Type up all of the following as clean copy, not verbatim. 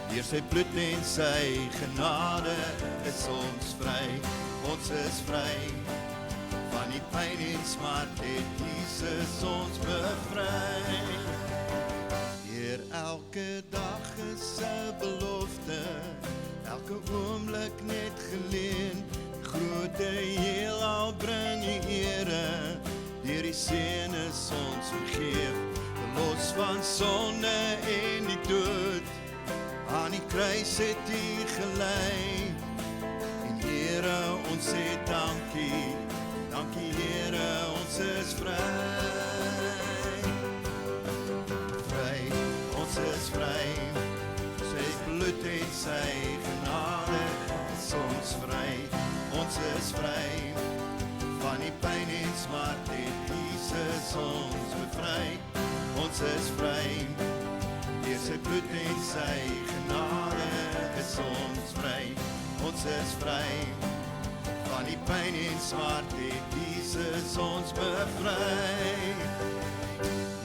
Deur sy bloed en sy genade is ons vry. Ons is vry. Van die pyn en smart het Jesus ons bevry. Deur elke dag is 'n belofte, elke oomblik net geleen. Grote heelal bring die Here, deur die seën is ons vergeef. Los van sonde en die dood, aan die kruis het U gelei. En Here, ons sê dankie, dankie Here, ons is vry. Vry, ons is vry, sy bloed en sy genade is ons vry. Ons is vry, van die pyn en smart het Jesus ons bevry. Ons is vry, deur sy bloed en sy genade is ons vry. Ons is vry, van die pyn en smart het Jesus ons bevry.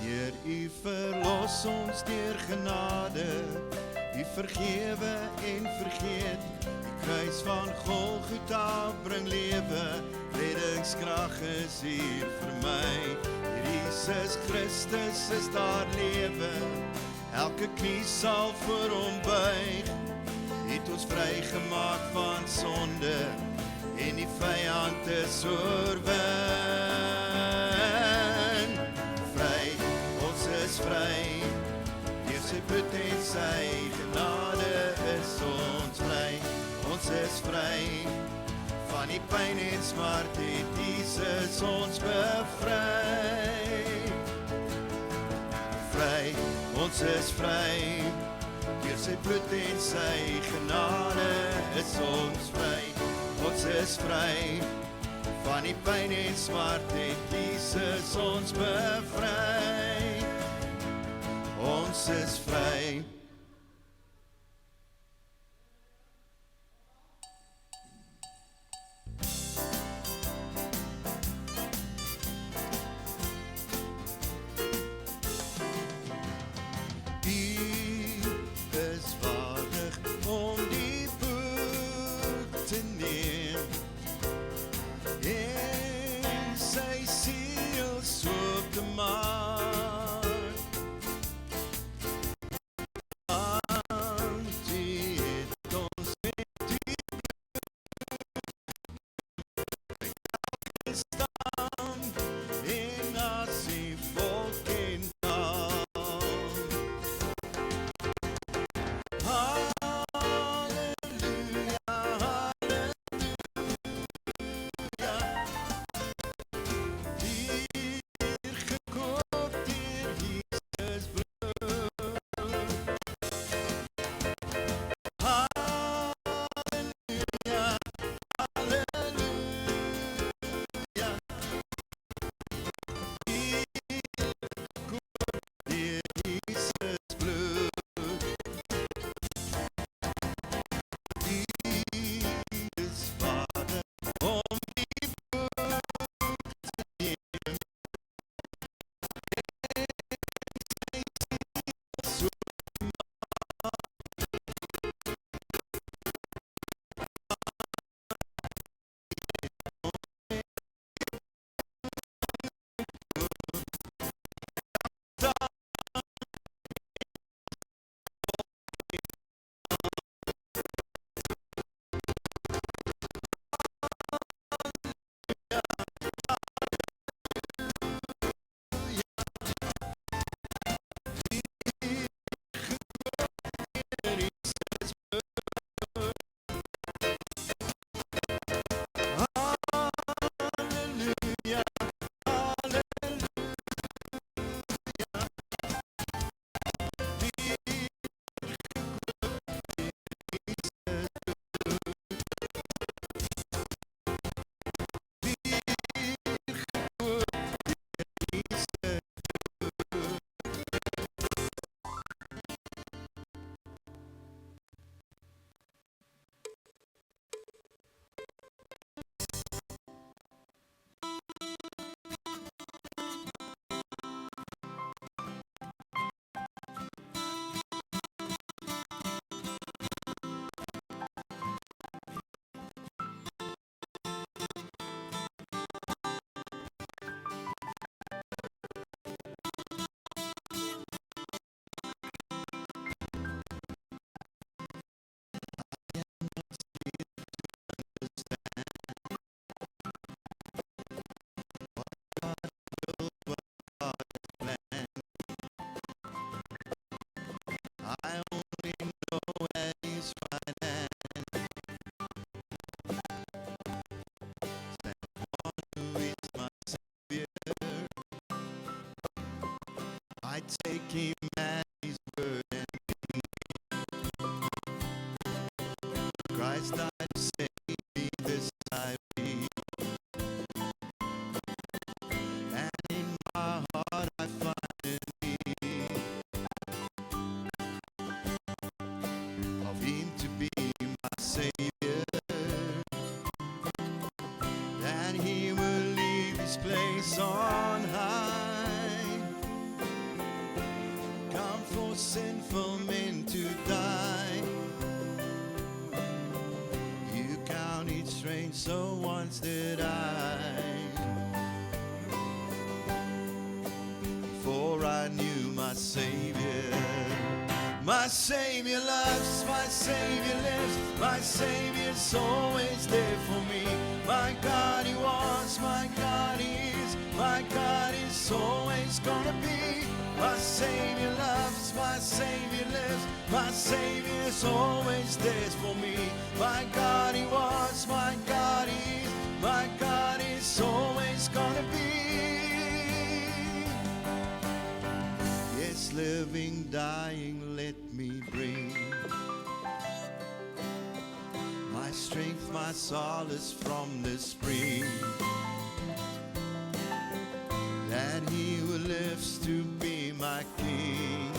Heer, U verlos ons deur genade, U vergewe en vergeet. Die kruis van Golgotha bring lewe, reddingskrag is hier vir my. Jesus Christus is daar lewe, elke knie sal voor hom buig. Het ons vrygemaak van sonde, en die vyand is oorwin. Vry, ons is vry, deur sy bloed en sy genade is ons vry. Ons is vry, van die pyn en smart het Jesus ons bevry. Vry, ons is vry, deur sy bloed en sy genade is ons vry. Ons is vry, van die pyn en smart het Jesus ons bevry. Ons is vry. strange, so once did I. Before I knew my Savior. My Savior loves, my Savior lives, my Savior's always there for me. My God He was, my God He is, my God is always gonna be. My Savior loves, my Savior lives, my Savior's always there for me. My God He was, my God He is, my God is always gonna be. Yes, living, dying, let me bring my strength, my solace from the spring that He who lives to be my King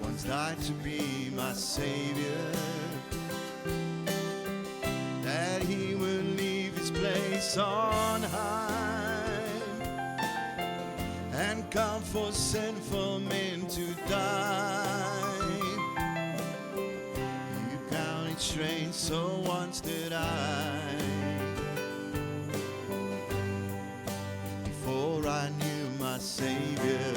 once died to be my Savior, that He will leave His place on high and come for sinful men to die. You count it strange, so once did I. Before I knew my Savior.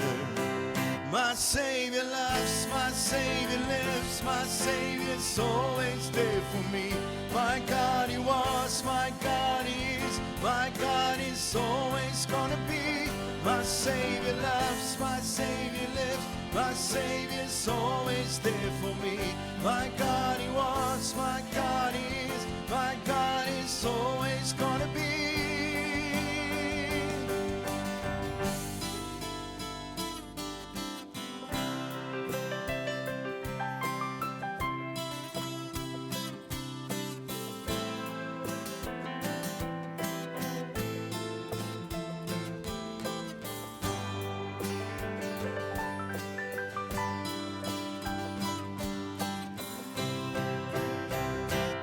My Savior loves, my Savior lives, my Savior's always there for me. My God He was, my God He is, my God is always gonna be. My Savior loves, my Savior lives, my Savior's always there for me. My God He was, my God He is, my God is always gonna be.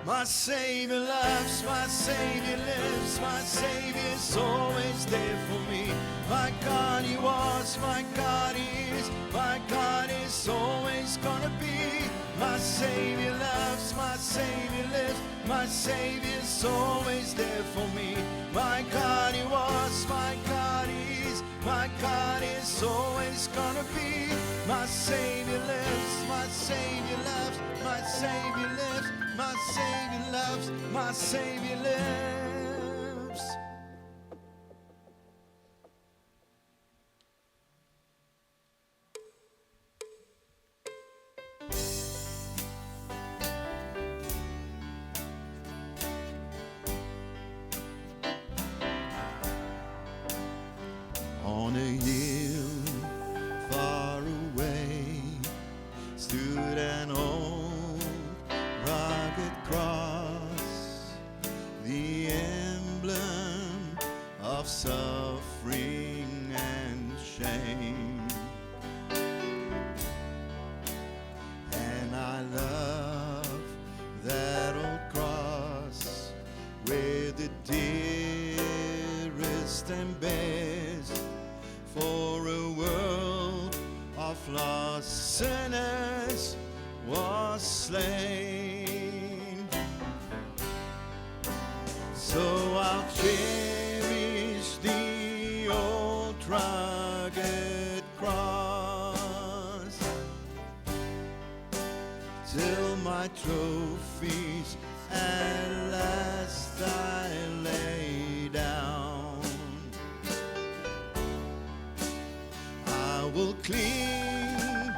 My Savior loves, my Savior lives, my Savior's always there for me. My God He was, my God He is, my God is always gonna be. My Savior loves, my Savior lives, my Savior's always there for me. My God He was, my God He is, my God is always gonna be. My Savior lives, my Savior loves, my Savior lives, my Savior loves, my Savior lives. On a hill far away stood an old rugged cross, the emblem of suffering and shame. And I love that old cross where the dearest and best for a world of lost sinners was slain. So I'll cherish the old rugged cross till my trophies at last I lay down. I will cling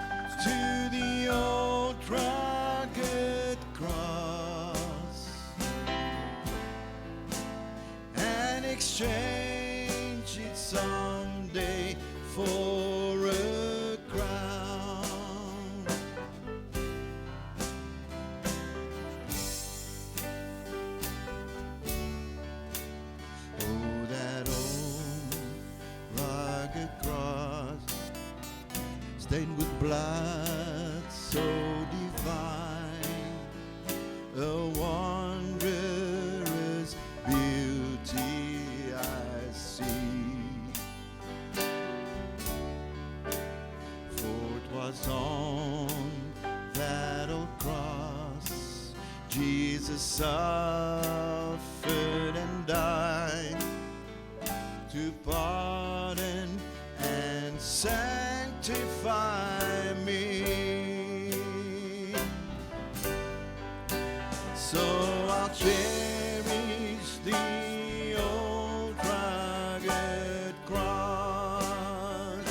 to the old rugged cross and exchange it someday for a crown. Oh, that old rugged cross stained with blood so divine, a wondrous beauty I see. For it was on that old cross suffered and died to pardon and sanctify me. So I'll cherish the old rugged cross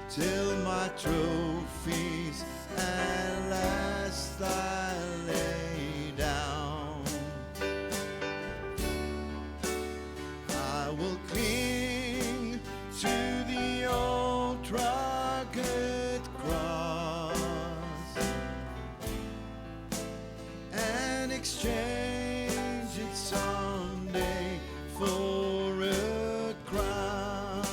till my trophies at last I lay down. I will cling to the old rugged cross and exchange it someday for a crown,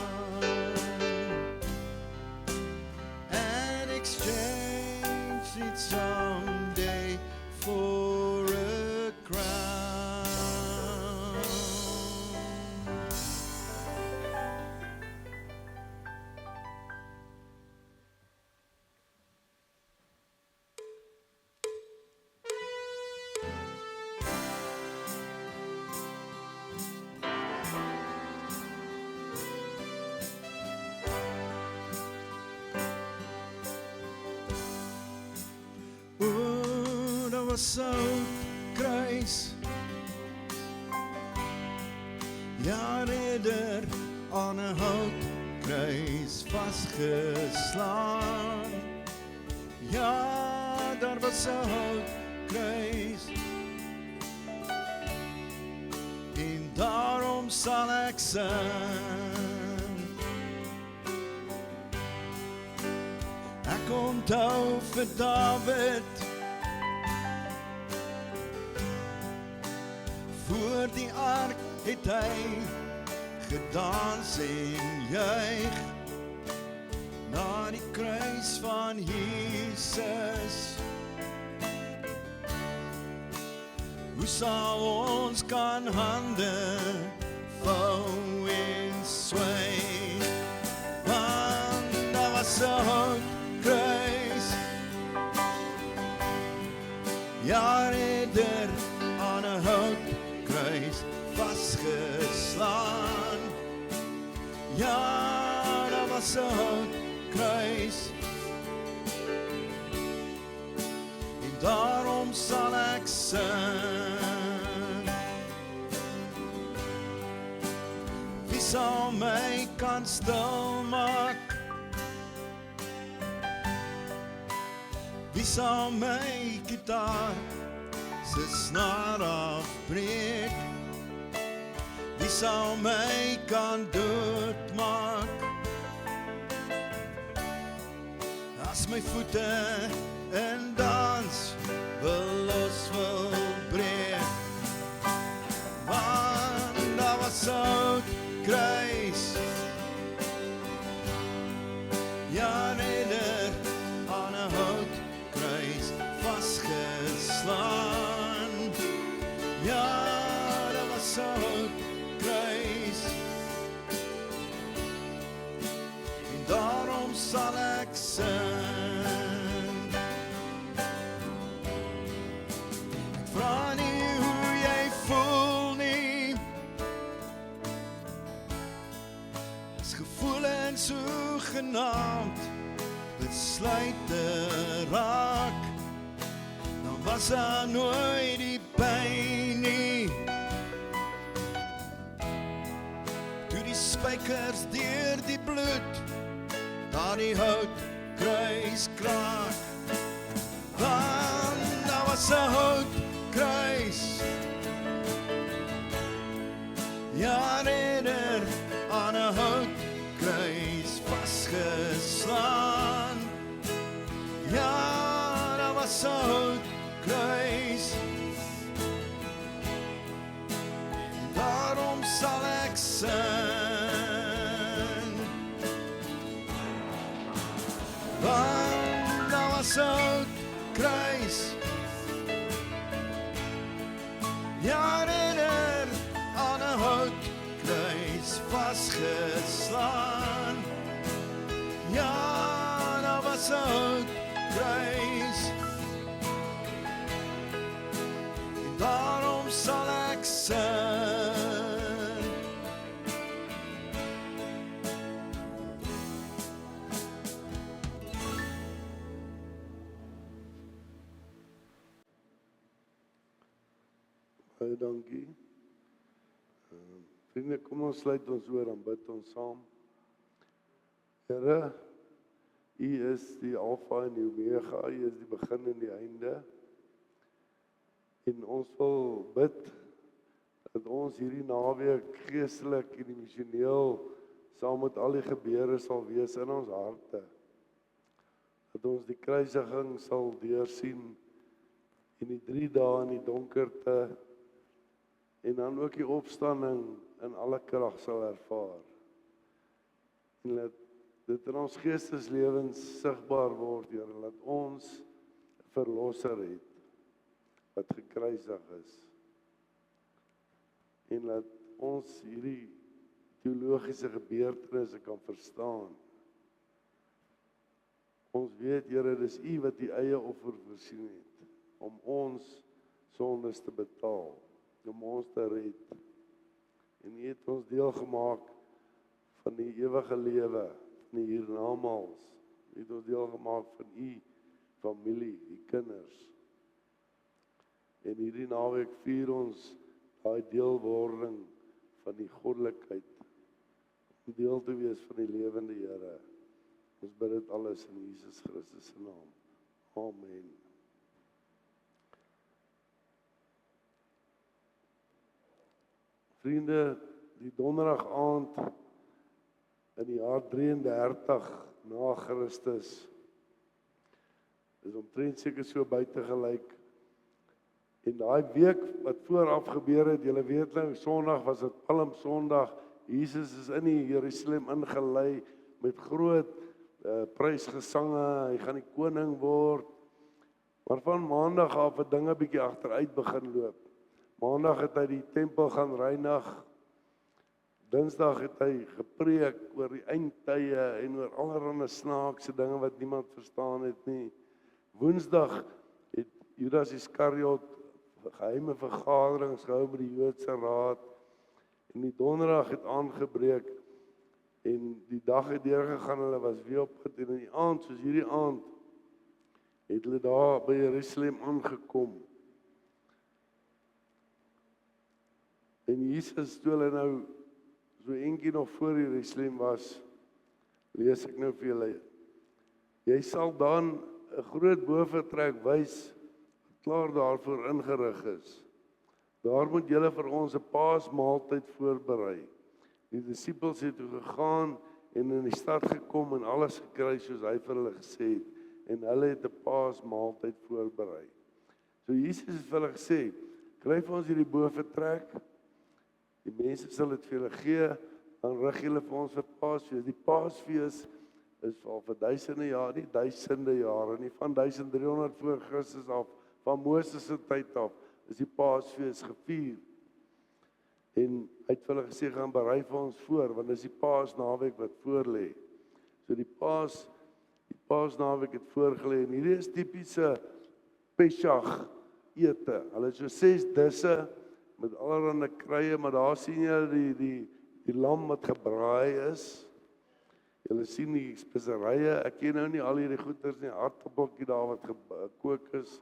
and exchange it someday for a crown. O, dat was zo'n kruis. Ja, ridder aan een houtkruis vastgeslaan. Ja, daar was een houtkruis. En daarom zal ik zingen. Ek onthou vir David voor die ark het hy gedans en juig na die kruis van Jesus. Hoe sal ons kan hande vou en swai, want daar was 'n houtkruis. Ja, ridder aan 'n houtkruis vastgeslaan. Ja, daar was 'n houtkruis. En daarom sal ek sing. Wie sal my kan stil maak? Wie sal my gitaar se snaar afbreek? Wie sal my kan doodmaak as my voete in dans los wil breek? Want daar was 'n houtkruis. Ja, ridder aan 'n houtkruis vastgeslaan. Ja, daar was 'n houtkruis. En daarom sal ek sing. Ek vra nie hoe jy voel nie, as gevoelens sogenaamd besluit te raak, dan was daar nooit die pyn nie. Toe die spykers deur die bloed daar die houtkruis kraak, want daar was 'n houtkruis. Ja, ridder aan 'n houtkruis vastgeslaan. Ja, daar was 'n houtkruis. En daarom sal ek sing. Want daar was 'n houtkruis. Ja, ridder aan 'n houtkruis vastgeslaan. Ja, daar was 'n houtkruis. Baie dankie. Vriende, kom ons sluit ons oor en bid ons saam. Here, U is die Alfa en die Omega, U is die begin en die einde. En ons wil bid dat ons hierdie naweek geestelik en emosioneel saam met al die gebeure sal wees in ons harte. Dat ons die kruisiging sal deursien en die 3 dae in die donkerte en dan ook die opstanding in alle krag sal ervaar. En dat dit in ons geesteslewens sigbaar word, Here, dat ons 'n verlosser het wat gekruisig is. En dat ons hierdie teologiese gebeurtenisse kan verstaan. Ons weet, Here, dis U wat die eie offer voorsien het om ons sondes te betaal, om ons te red. En U het ons deel gemaak van die ewige lewe, van die hiernamaals. U het ons deel gemaak van U familie, U kinders. En hierdie naweek vier ons daai deelwording van die goddelikheid, om deel te wees van die lewende Here. Ons bid dit alles in Jesus Christus se naam. Amen. Vriende, die donderdag aand in die jaar 33 na Christus is omtrent seker so buite gelyk. En daai week wat vooraf gebeur het, julle weet nou, Sondag was dit Palm Sondag. Jesus is in die Jerusalem ingelei met groot prysgesange. Hy gaan die koning word. Maar van Maandag af het dinge bietjie agteruit begin loop. Maandag het hy die tempel gaan reinig. Dinsdag het hy gepreek oor die eindtye en oor allerlei snaakse dinge wat niemand verstaan het nie. Woensdag het Judas Iskariot geheime vergaderings gehou met die Joodse raad. En die donderdag het aangebreek en die dag het deurgegaan, hulle was weer op pad en in die aand, soos hierdie aand, het hulle daar by Jerusalem aangekom. En Jesus, toe hulle nou so eentjie nog voor Jerusalem was, lees ek nou vir julle. Jy sal dan 'n groot bofortrek wys, wat klaar daarvoor ingerig is. Daar moet julle vir ons 'n Paasmaaltyd voorberei. Die disippels het toe gegaan en in die stad gekom en alles gekry soos hy vir hulle gesê het. En hulle het 'n Paasmaaltyd voorberei. So Jesus het vir hulle gesê, kry vir ons hierdie bofortrek. Die mense sal dit vir julle gee, dan rig julle vir ons vir Paasfees. Die Paasfees is al vir duisende jare, nie duisende jare nie, van 1300 voor Christus af, van Moses se tyd af, is die Paasfees gevier. En hy het vir hulle gesê, gaan berei vir ons voor, want dis die Paasnaweek wat voor lê. So die Paasnaweek het voorgelê, en hierdie is tipiese Pesach ete. Hulle het so 6 disse, met allerlei krye, maar daar sien jy die lam wat gebraai is. Julle sien die speserye, ek ken nou nie al hierdie goeders nie, aardappeltjie daar wat gekook is,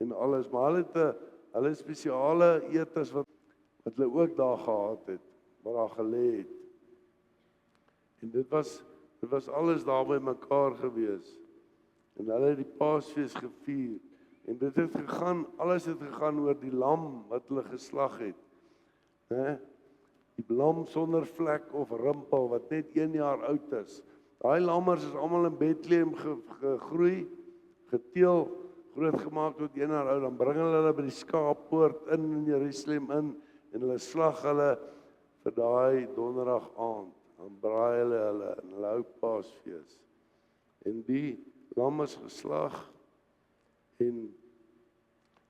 en alles, maar hulle het spesiale etes wat hulle ook daar gehad het, wat daar gelê het. En dit was alles daar by mekaar gewees. En hulle het die Paasfees gevier. En dit het gegaan, alles het gegaan oor die lam wat hulle geslag het. Die lam sonder vlek of rimpel wat net 1 jaar oud is. Daai lammers is almal in Bethlehem gegroei, geteel, grootgemaak tot 1 jaar oud. Dan bring hulle by die skaappoort in Jerusalem in en hulle slag hulle vir daai donderdag aand. Dan braai hulle en hulle hou Paasfees. En die lam is geslag. En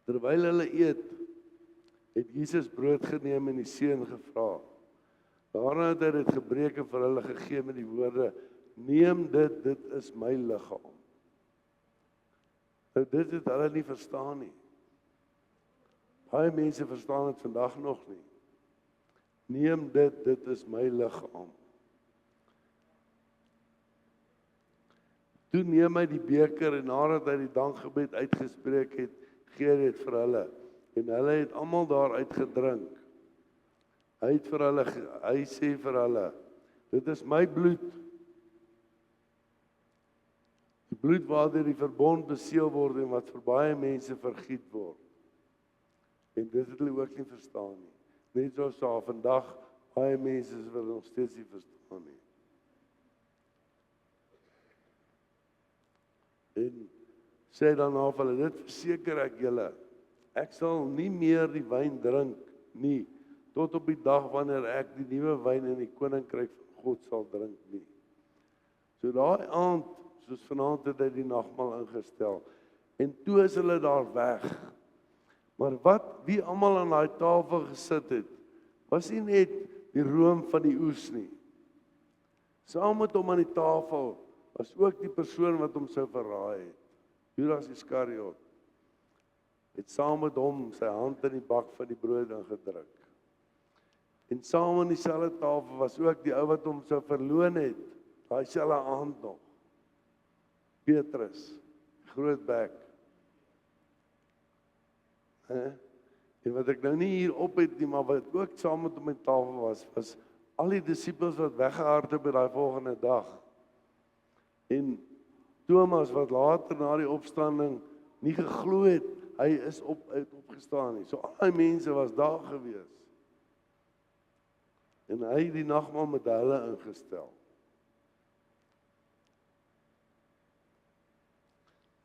terwyl hulle eet, het Jesus brood geneem en die seën gevra. Daarna het hy dit gebreek en vir hulle gegee met die woorde, neem dit is my liggaam. Nou dit het hulle nie verstaan nie. Baie mense verstaan dit vandag nog nie. Neem dit is my liggaam. Toe neem hy die beker en nadat hy die dankgebed uitgespreek het, gee hy dit vir hulle. En hulle het almal daaruit gedrink. Hy sê vir hulle, dit is my bloed. Die bloed waardeur die verbond beseël word en wat vir baie mense vergiet word. En dit het hulle ook nie verstaan nie. Net soos daar vandag baie mense is wat nog steeds nie verstaan nie. En sê dan af hulle, dit verseker ek julle, ek sal nie meer die wyn drink nie, tot op die dag wanneer ek die nuwe wyn in die koninkryk van God sal drink nie. So daai aand, soos vanaand het hy die nagmaal ingestel, en toe is hulle daar weg. Maar wie almal aan daai tafel gesit het, was nie net die room van die oes nie. Saam met hom aan die tafel was ook die persoon wat hom sou verraai het. Judas Iskariot het saam met hom sy hand in die bak van die brood ingedruk. En saam aan dieselfde tafel was ook die ou wat hom sou verloon het, daai selfde aand nog. Petrus, groot bek. En wat ek nou nie hier op het nie, maar wat ook saam met hom aan tafel was al die disippels wat weggehardloop het daai volgende dag. En Thomas wat later na die opstanding nie geglo het, hy is opgestaan nie. So al die mense was daar gewees. En hy het die nagmaal met hulle ingestel.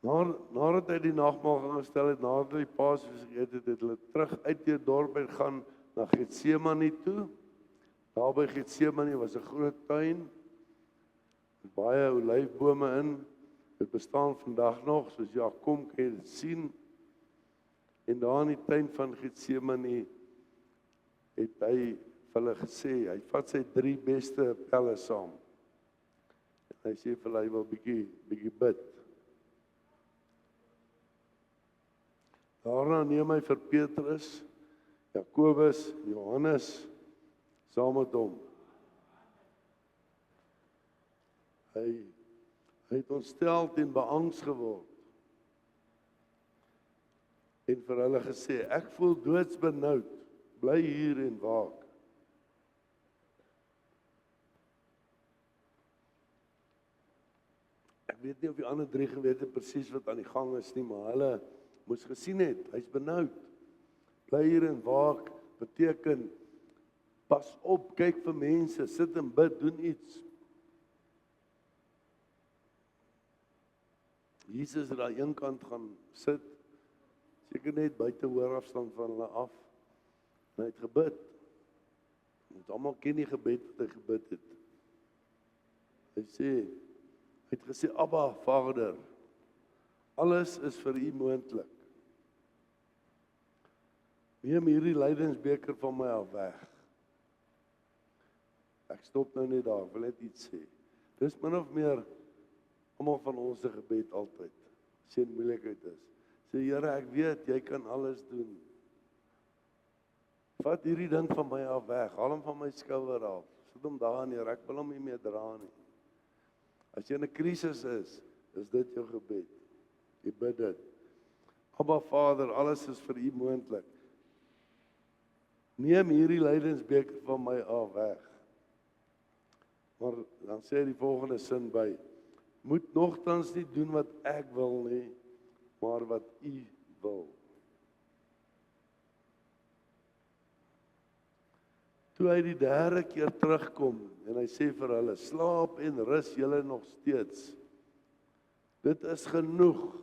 Nadat hy die nagmaal ingestel het, nadat hy die Paasfees geëet het, het hulle terug uit die dorp en gaan na Getsemane toe. Daar by Getsemane was 'n groot tuin met baie olyfbome in. Dit bestaan vandag nog, soos jy kom kan jy dit sien. En daar in die tuin van Getsemane het hy vir hulle gesê, hy vat sy 3 beste pelle saam. En hy sê vir hulle, hy wil bietjie bid. Daarna neem hy vir Petrus, Jakobus, Johannes saam met hom. Hy het ontsteld en beangs geword. En vir hulle gesê, ek voel doodsbenoud, bly hier en waak. Ek weet nie of die ander 3 geweet het presies wat aan die gang is nie, maar hulle moes gesien het, hy's benoud. Bly hier en waak, beteken, pas op, kyk vir mense, sit en bid, doen iets. Jesus het daar een kant gaan sit, seker net buite hoorafstand van hulle af, en hy het gebid. Want almal ken die gebed wat hy gebid het. Hy het gesê, Abba, Vader, alles is vir U moontlik. Neem hierdie lydingsbeker van my af weg. Ek stop nou net daar, ek wil net iets sê. Dis min of meer almal van ons se gebed altyd, as jy in moeilikheid is. Sê, Here, ek weet, jy kan alles doen. Vat hierdie ding van my af weg, haal hom van my skouer af, sit hom daar neer, ek wil hom nie meer dra nie. As jy in 'n krisis is dit jou gebed. Jy bid dit. Abba Vader, alles is vir U moontlik. Neem hierdie lydingsbeker van my af weg. Maar dan sê hy die volgende sin by, moet nogtans nie doen wat ek wil nie, maar wat U wil. Toe hy die 3de keer terugkom, en hy sê vir hulle, slaap en rus julle nog steeds. Dit is genoeg.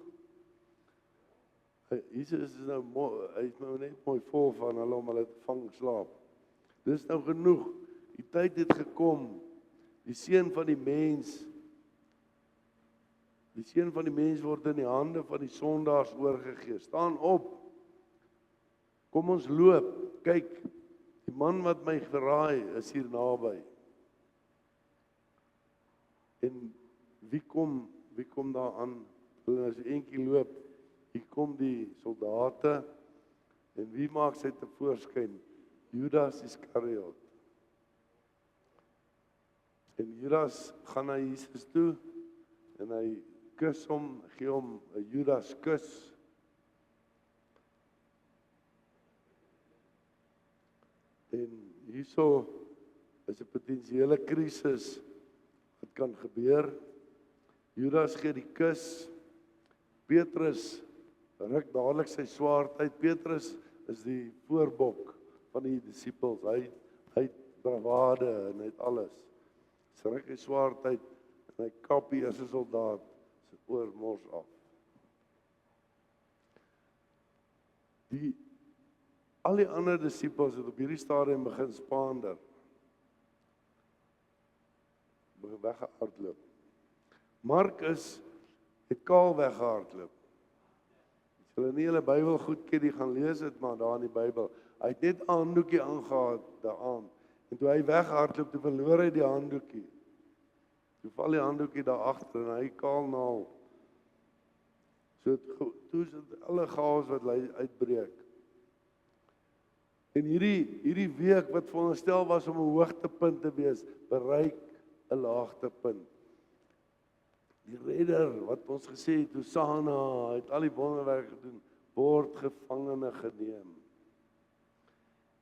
Jesus is hy is nou net mooi vol van hulle om hulle te vang slaap. Dit is nou genoeg. Die tyd het gekom. Die seun van die mens word in die hande van die sondaars oorgegee. Staan op. Kom ons loop. Kyk, die man wat my verraai is hier naby. En wie kom daar aan? Hulle as eentjie loop. Hier kom die soldate. En wie maak sy tevoorskyn? Judas Iskariot. En Judas gaan na Jesus toe en hy kus hom, gee hom 'n Judas kus. En hierso is 'n potensiële krisis wat kan gebeur. Judas gee die kus. Petrus ruk dadelik sy swaard uit. Petrus is die voorbok van die disippels. Hy het bravade en hy het alles. Hy ruk sy swaard uit en hy kap die eerste soldaat se oormors af. Al die ander disippels het op hierdie stadium begin spaander. Begin weggehardloop. Markus het kaal weggehardloop. As julle nie julle Bybel goed ken, die gaan lees dit maar daar in die Bybel. Hy het net 'n handdoekie aangehad daaraan. En toe hy weghardloop, toe verloor hy die handdoekie. Toe val die handdoekie daar agter en hy kaal naal. So toe is dit alle chaos wat uitbreek. En hierdie week wat veronderstel was om 'n hoogtepunt te wees, bereik 'n laagtepunt. Die redder wat ons gesê het, Hosanna, het al die wonderwerke gedoen, word gevangene geneem.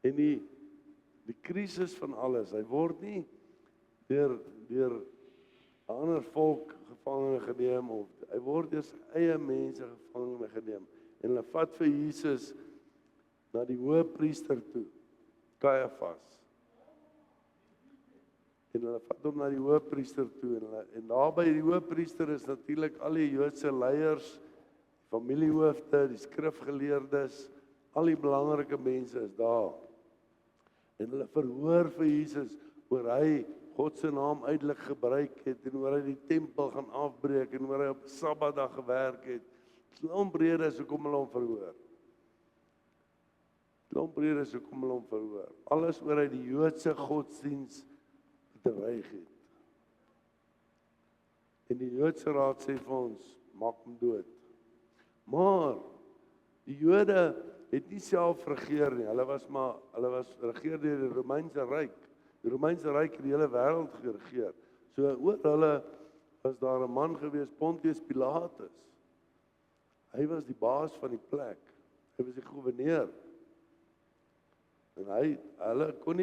En die krisis van alles, hy word nie deur 'n ander volk gevangene geneem of hy word deur sy eie mense gevangene geneem. En hulle vat vir Jesus na die hoëpriester toe, Caiaphas. En hulle vat hom na die hoëpriester toe en daar by die hoëpriester is natuurlik al die Joodse leiers, familiehoofde, die skrifgeleerdes, al die belangrike mense is daar. En hulle verhoor vir Jesus oor hy God se naam uitlik gebruik het en oor hy die tempel gaan afbreek en oor hy op Sabbatdag gewerk het. Klomp redes hoekom hulle hom verhoor. Alles oor hy die Joodse godsdiens bedreig het. En die Joodse raad sê vir ons, maak hom dood. Maar die Jode het nie self regeer nie. Hulle was regeer deur die Romeinse ryk. Die Romeinse ryk het die hele wêreld geregeer. So oor hulle was daar 'n man gewees, Pontius Pilatus. Hy was die baas van die plek. Hy was die gouverneur. En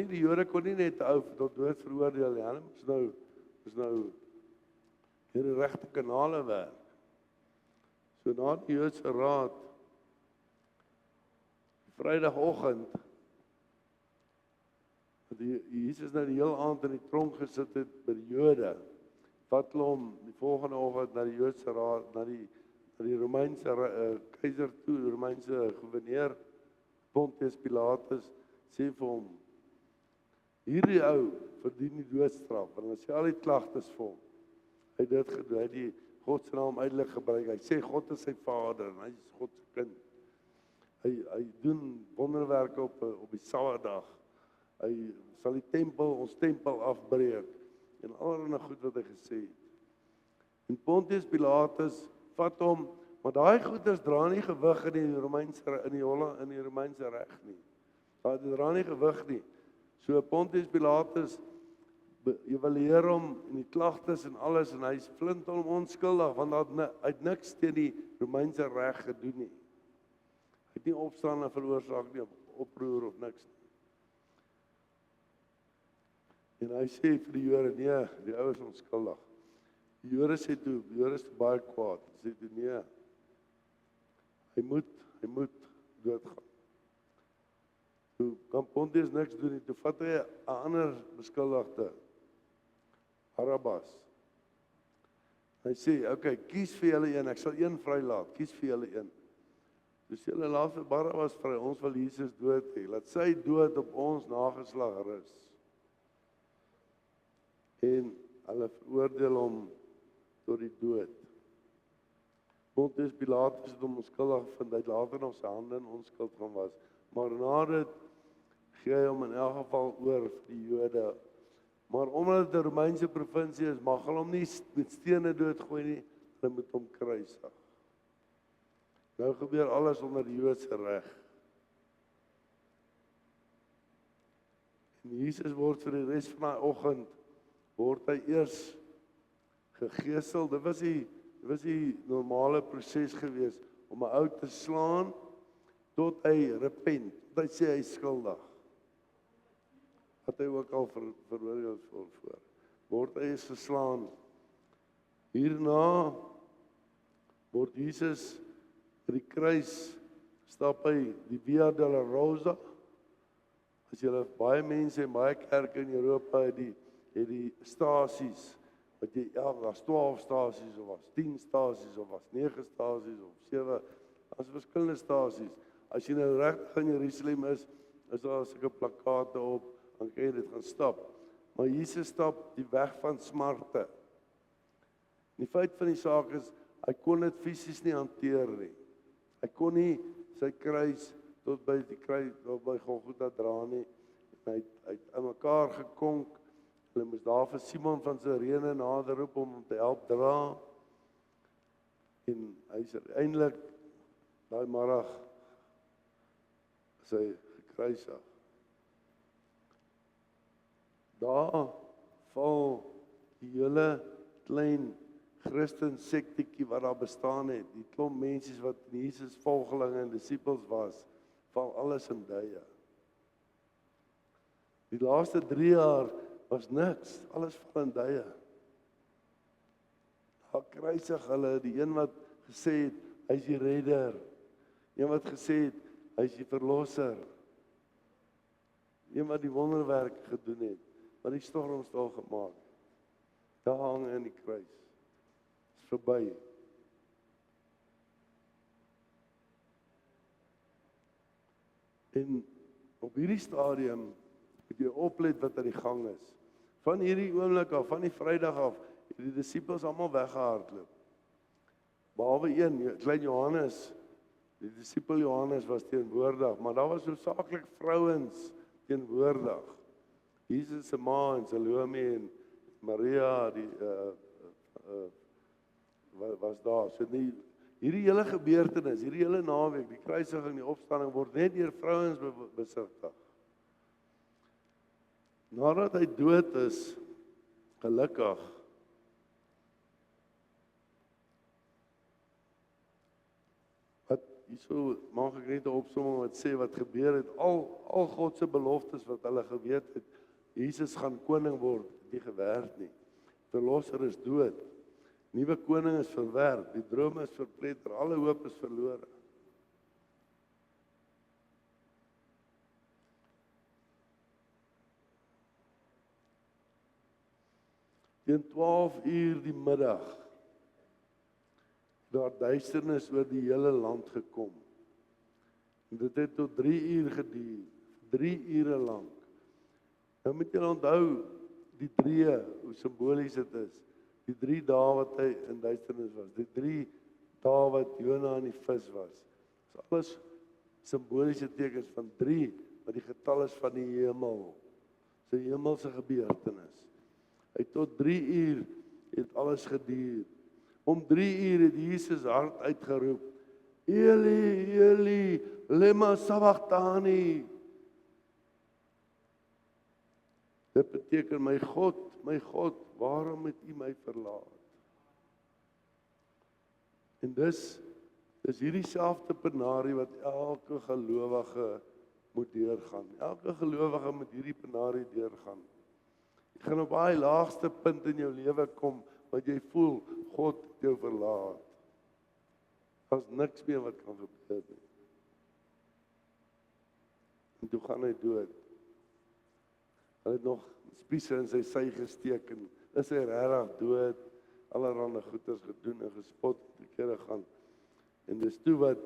die Jode kon nie net ou tot dood veroordeel nie. Hulle moes nou deur die regte kanale werk. So na die Joodse raad, Vrydagoggend, dat Jesus nou die hele aand in die tronk gesit het by die Jode, vat hulle hom die volgende oggend na die Joodse raad, na die Romeinse keiser toe, die Romeinse gouverneur, Pontius Pilatus, sê vir hom, hierdie ou verdien die doodstraf, en hulle sê al die klagtes vir hom. Hy het dit gedoen, hy het die God se naam uitlik gebruik, hy sê God is sy vader, en hy is God se kind. Hy doen wonderwerke op die Sabbatdag. Hy sal ons tempel afbreek, en allerlei goed wat hy gesê het. En Pontius Pilatus vat hom, maar daai goeders dra nie gewig in die Romeinse reg nie. Dit dra nie gewig nie. So Pontius Pilatus evalueer hom en die klagtes en alles, en hy flint hom onskuldig, want hy het niks teen die Romeinse reg gedoen nie. Hy het nie opstaan en veroorsaak nie, oproer of niks nie. En hy sê vir die Jode, nee, die ou is onskuldig. Die Jode sê toe, baie kwaad, sê toe, nee, hy moet doodgaan. Toe kan Pontius niks doen nie, toe vat hy 'n ander beskuldigde, Barabbas. Hy sê, okay, kies vir julle een, ek sal een vrylaat, kies vir julle een. Dus julle laat vir Barabbas vry, ons wil Jesus dood hê, laat sy dood op ons nageslag rus. En hulle veroordeel hom tot die dood. Pontius Pilatus het hom onskuldig gevind, hy het later nog sy hande in onskuld gaan was, maar na dit gee hy hom in elk geval oor vir die Jode. Maar omdat dit 'n Romeinse provinsie is, mag hulle hom nie met stene doodgooi nie, hulle moet hom kruisig. Nou gebeur alles onder die Joodse reg. En Jesus word vir die res van die oggend, word hy eers gegeesel. Dit was die normale proses gewees, om 'n ou te slaan, tot hy repent, tot hy sê hy is skuldig. wat hy ook al veroordeel voor. Word hy is geslaan. Hierna word Jesus by die kruis, stap hy die Via Dolorosa. As jy baie mense en baie kerke in Europa het die stasies, wat jy, ja, was 12 stasies, of was 10 stasies, of was 9 stasies, of 7, as verskillende stasies. As jy nou reg in Jerusalem is daar sulke plakate op, dan kan jy dit gaan stap. Maar Jesus stap die weg van smarte. Die feit van die saak is, hy kon dit fisies nie hanteer nie. Hy kon nie sy kruis tot by die kruis, tot by Golgotha dra nie. En hy het aan mekaar gekonk. Hulle moes daar vir Simon van Sirene nader roep om hom te help dra. En hy is uiteindelik daai middag sy gekruisig. Daar val die hele klein Christen sektetjie wat daar bestaan het, die klomp mense wat Jesus volgelinge en disippels was, val alles in duie. Die laaste 3 jaar was niks, alles val in duie. Daar kruisig hulle, die een wat gesê het, hy is die redder, die een wat gesê het, hy is die verlosser, die een wat die wonderwerk gedoen het, maar die storm stil gemaak. Daar hang hy in die kruis. Is verby. En op hierdie stadium moet jy oplet wat aan die gang is. Van hierdie oomblik af, van die Vrydag af, het die disippels almal weggehardloop. Behalwe een, klein Johannes, die disipel Johannes was teenwoordig, maar daar was hoofsaaklik vrouens teenwoordig. Jesus se ma en Salome en Maria was daar. So nie, hierdie hele gebeurtenis, hierdie hele naweek, die kruisiging, die opstanding word net deur vrouens besigtig. Nadat hy dood is, gelukkig, hierso maak ek net 'n opsomming wat sê wat gebeur het, al God se beloftes wat hulle geweet het, Jesus gaan koning word, het nie gewerk nie. Verlosser is dood. Nuwe koning is verwerp, die droom is verpletter, alle hoop is verlore. Teen 12 uur die middag, daar duisternis oor die hele land gekom. En dit het tot 3 uur geduur, 3 ure lank. Nou moet jy onthou, die 3, hoe simbolies dit is, die 3 dae wat hy in duisternis was, die 3 dae wat Jona in die vis was. Dit is alles simboliese tekens van 3, wat die getal is van die hemel, sy hemelse gebeurtenis. Hy tot 3 uur het alles geduur. Om 3 uur het Jesus hard uitgeroep, Eli, Eli, lema sabachthani. Dit beteken, my God, waarom het U my verlaat? En dis hierdie selfde penarie wat elke gelowige moet deurgaan. Elke gelowige moet hierdie penarie deurgaan. Jy gaan op daai laagste punt in jou lewe kom, wat jy voel, God het jou verlaat. Daar's niks meer wat kan gebeur nie. En toe gaan hy dood. Hy het nog spiese in sy sy gesteek en is hy regtig dood, allerhande goeders gedoen en gespot te kere gaan. En dis toe wat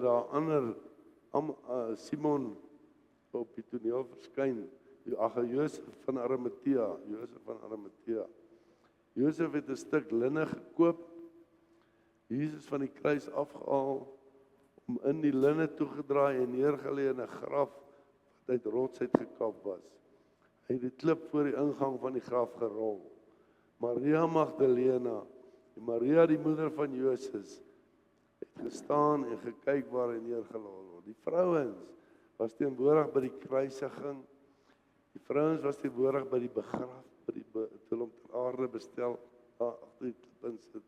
daar ander Simon op die toneel verskyn, Josef van Arimatea. Josef het 'n stuk linne gekoop, Jesus van die kruis afgehaal, om in die linne toegedraai en neergelê in 'n graf wat uit rots uitgekap was. Hy het die klip voor die ingang van die graf gerol. Maria Magdalena, en Maria die moeder van Joses, het gestaan en gekyk waar hy neergelê word. Die vrouens was teenwoordig by die kruisiging. Die vrouens was teenwoordig by die begraf, toe hom ter aarde bestel, agter die klip sit.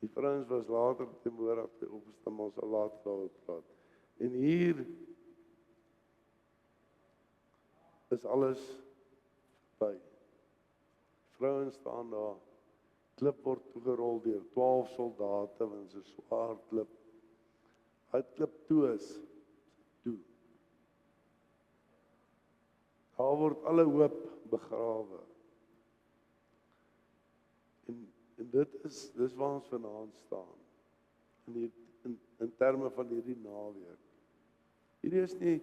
Die vrouens was later teenwoordig by opgestaan, maar ons sal later daaroor praat. En hier is alles by. Vrouens staan daar, klip word toegerol deur 12 soldate, want dit is 'n swaar klip. Hy klip toe is, toe. Daar word alle hoop begrawe. En dis waar ons vanaand staan. In terme van hierdie naweek. Hierdie is nie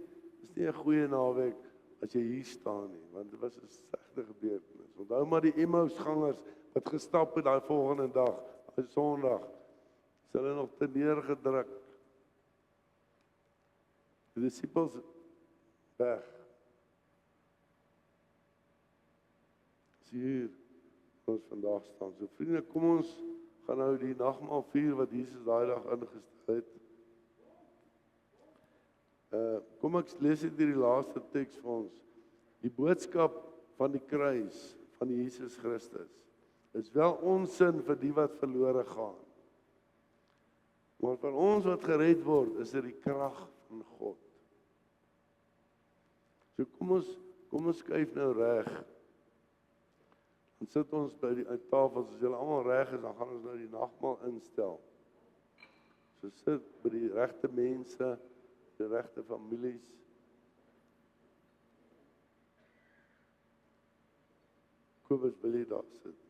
'n goeie naweek as jy hier staan nie, want dit was 'n slegte gebeurtenis. Onthou maar die Emmausgangers wat gestap het daai volgende dag, daai Sondag, is hulle nog te neergedruk. Die disippels weg. Is hier ons vandag staan. So vriende, kom ons gaan nou die nagmaal vier wat Jesus daai dag ingestel het. Kom ek lees dit hierdie laaste teks vir ons. Die boodskap van die kruis van Jesus Christus is wel onsin vir die wat verlore gaan. Maar vir ons wat gered word, is dit die krag van God. So kom ons skuif nou reg. Dan sit ons by die tafels, as julle almal reg is, dan gaan ons nou die nagmaal instel. So sit by die regte mense, die regte families. Kobus, wil jy daar sit?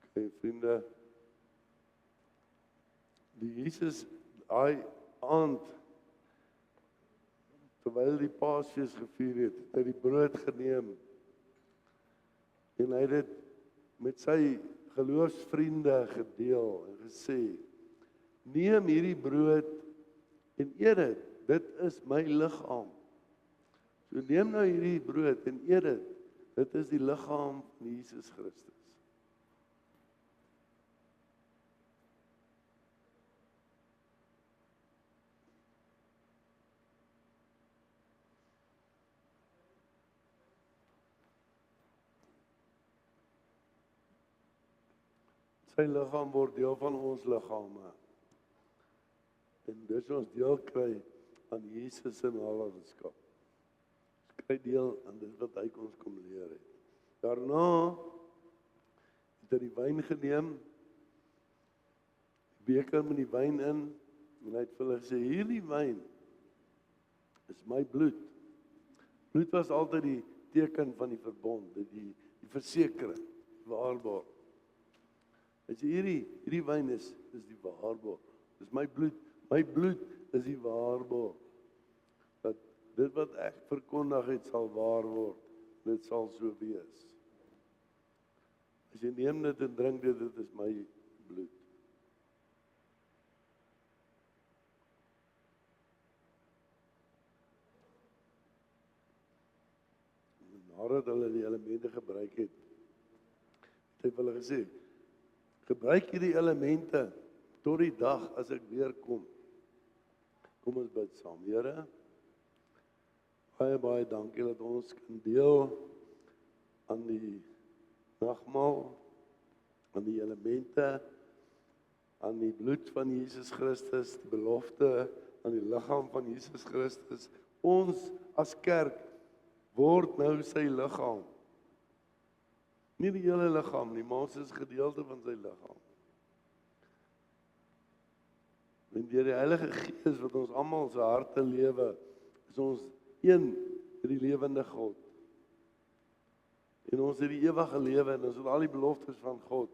Okay, vriende. Die Jesus, daai aand, terwyl die Paasfees gevier het, het hy die brood geneem en hy het dit met sy geloofsvriende gedeel en gesê, neem hierdie brood en eet dit is my liggaam. So neem nou hierdie brood en eet dit is die liggaam van Jesus Christus. Sy liggaam word deel van ons liggame. En dis ons deel kry aan Jesus se nalatenskap. Ons kry deel aan dit wat hy ons kom leer het. Daarna het hy die wyn geneem, die beker met die wyn in, en hy het vir hulle gesê, hierdie wyn is my bloed. Bloed was altyd die teken van die verbond, die versekering, die waarborg. Hy sê hierdie wyn is die waarborg. Dis my bloed is die waarborg. Dat dit wat ek verkondig het sal waar word. Dit sal so wees. As jy neem dit en drink dit is my bloed. Nadat hulle die elemente gebruik het hy vir hulle gesê, gebruik hierdie elemente tot die dag as ek weer kom. Kom ons bid saam. Here, baie dankie dat ons kan deel aan die nagmaal, aan die elemente, aan die bloed van Jesus Christus, die belofte aan die liggaam van Jesus Christus. Ons as kerk word nou sy liggaam. Nie die hele liggaam nie, maar ons is gedeelte van sy liggaam. En deur die Heilige Gees wat ons almal se harte lewe, is ons een met die lewende God. En ons het die ewige lewe en ons het al die beloftes van God.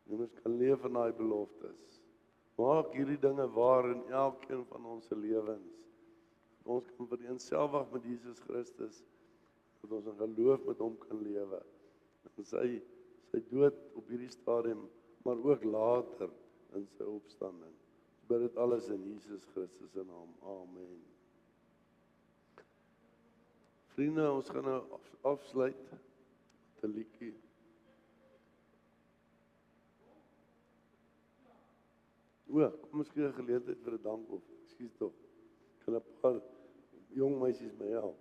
En ons kan leef in daai beloftes. Maak hierdie dinge waar in elkeen van ons se lewens. Ons kan vereenselwig met Jesus Christus, dat ons in geloof met hom kan lewe. En sy dood op hierdie stadium, maar ook later in sy opstanding. Ons bid dit alles in Jesus Christus se naam. Amen. Vriende, ons gaan nou afsluit met 'n liedjie. Kom ons gee 'n geleentheid vir 'n dankoffer. Ekskuus tog. Kan 'n paar jong meisies my help?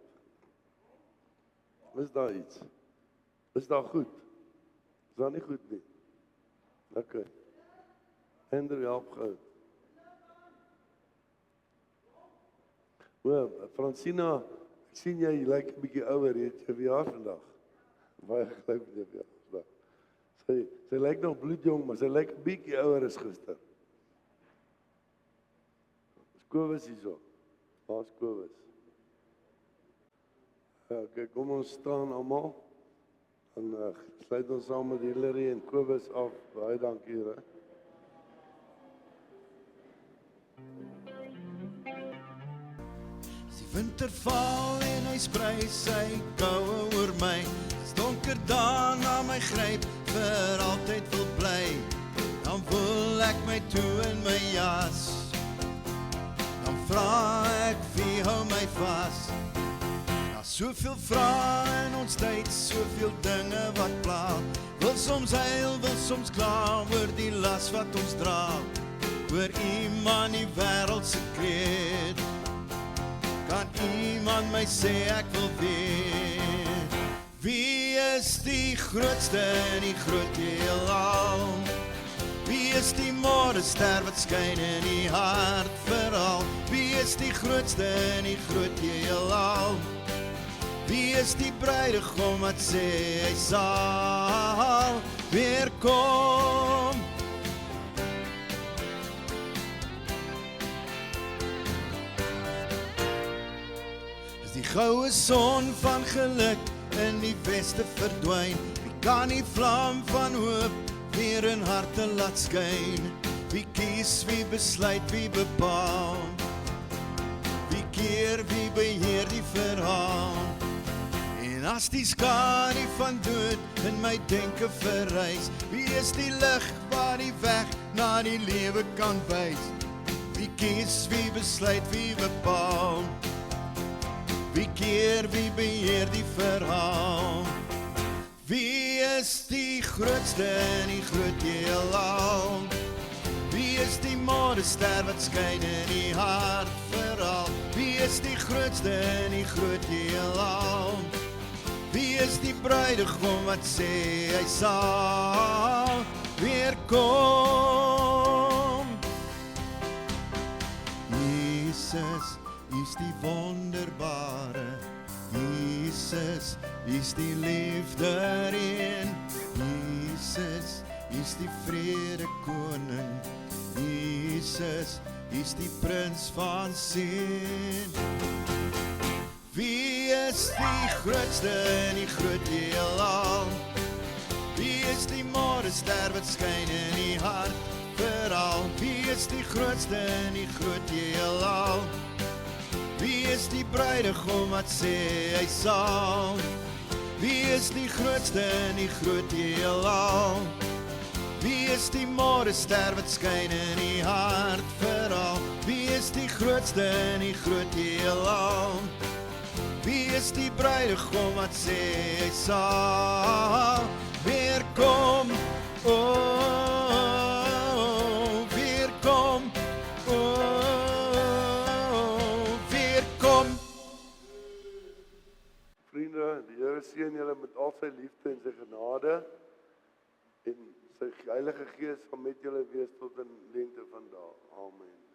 Is daar iets? Is daar goed? Is daar nie goed nie? Okay. Andrew, help gou. O, Francina, ek sien jy lyk 'n bietjie ouer, jy het jou verjaar vandag. Baie geluk met jou verjaarsdag. Sy lyk nog bloedjong, maar sy lyk 'n bietjie ouer as gister. Kobus hierso. Waar's Kobus? Okay, kom ons staan almal. En sluit ons saam met Hillary en Kobus af. Baie dankie, Here. Die winter val en hy sprei sy koue oor my. As donker dae na my gryp, vir altyd wil bly. Dan voel ek my toe in my jas. Dan vra ek wie hou my vas. Daar soveel vrae in ons tyd, soveel dinge wat pla. Wil soms huil, wil soms kla oor die las wat ons dra. Oor iemand die wêreld se kreet. Kan iemand my sê ek wil weet? Wie is die grootste in die groot heelal? Wie is die môrester wat skyn in die hart veral? Wie is die grootste in die groot heelal? Wie is die bruidegom wat sê hy sal weer kom? Is die goue son van geluk in die weste verdwyn? Wie kan die vlam van hoop weer in harte laat skyn? Wie kies, wie besluit, wie bepaal? Wie keer, wie beheer die verhaal? En as die skadu van dood in my denke verrys, wie is die lig waar die weg na die lewe kan wys? Wie kies, wie besluit, wie bepaal? Wie keer, wie beheer die verhaal? Wie is die grootste in die groot heelal? Wie is die môrester wat skyn in die hart veral? Wie is die grootste in die groot heelal? Wie is die bruidegom wat sê hy sal weer kom? Jesus is die wonderbare, Jesus is die liefde een, Jesus is die vrede koning, Jesus is die prins van seën. Wie is die grootste in die groot heelal? Wie is die môrester wat skyn in die hart veral? Wie is die grootste in die groot heelal? Wie is die bruidegom wat sê hy sal? Wie is die grootste in die groot heelal? Wie is die môrester wat skyn in die hart veral? Wie is die grootste in die groot heelal? Wie is die bruidegom wat sê hy sal weer kom? Oh, weer kom. Oh, weer kom. Vriende, die Here seën julle met al sy liefde en sy genade en sy Heilige Gees sal met julle wees tot in lengte van dae. Amen.